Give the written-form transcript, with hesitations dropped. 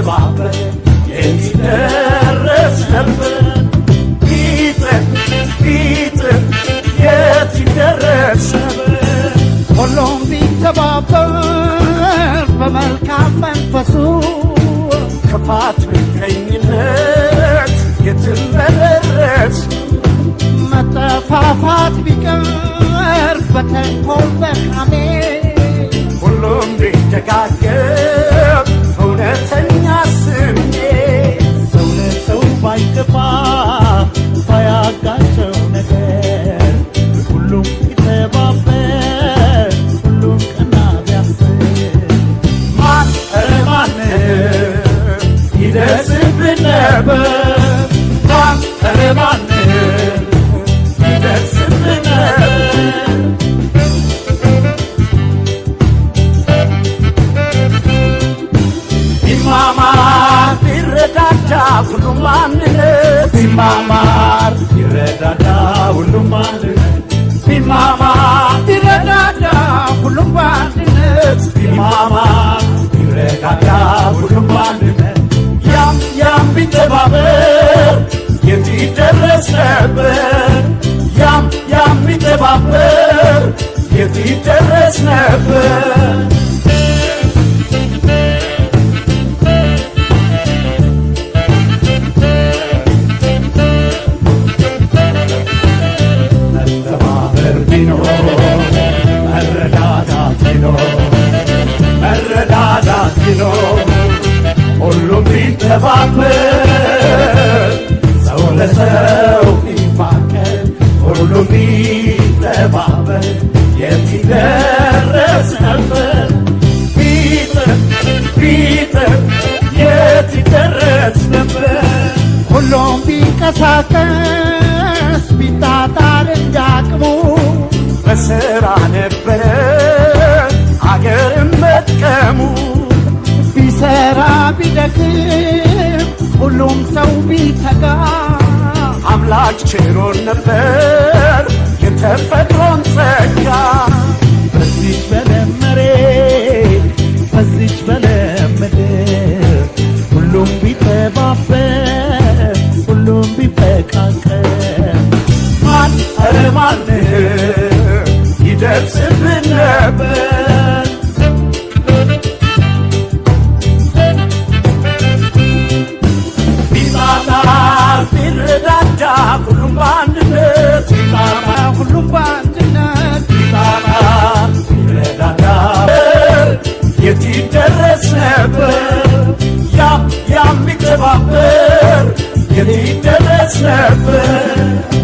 ቢተባበር የሚደረስ ነበር ቢጥር ቢጥር የት ይደረስ ነበር ሁሉም ቢተባበር በመልካም መንፈሱ ክፋት ምቀኝነት የትም በደረስ መጠፋፋት ቢቀር በተንኮል በካሜ ሁሉም ቢደጋገፍ እውነተኛ ስሜት ሰው ለሰው ባይገባ ባያጋጨው ነገር ሁሉም ቢተባበር ሁሉም ቀና ቢያስብ ማን ማን ይደርስብን ነበር ማን ማን ይደርስብን ነበር ቢማማር ቢረዳዳ ሁሉም አንድነት ቢማማር ቢረዳዳ ሁሉም አንድነት ቢማማር ቢረዳዳ ሁሉም በአንድነት ቢማማር ቢረዳዳ ሁሉም አንድነት ያም ቢተባበር የት ይደረስ ነበር ያም ቢተባበር የት ይደረስ ነበር መረዳዳት ቢኖር ሁሉም ቢተባበር ሰው ለሰው ቢፋቀር ሁሉም ቢተባበር የት ይደረስ ነበር ቢጥር ቢጥር የት ይደረስ ነበር ሁሉም ቢንቀሳቀስ ቢጣጣር እንዳቅሙ በሥራ ነበረ አገርም መጥቀሙ ቢሰራ ቢደክም ሁሉም ሰው ቢተጋ አምላክ ችሮን ነበር የተፈጥሮን ጸጋ በዚች በለም መሬት በዚች በለም ምድር ሁሉም ቢተባበር ሁሉም ቢፈቃቀር ማን ማን ይደርስብን ነበር ቢማማር ቢረዳዳ ሁሉም በአንድነት ቢማማር ሁሉም በአንድነት ቢማማር ቢረዳዳ የት ይደረስ ነበር ያም ቢተባበር የት ይደረስ ነበር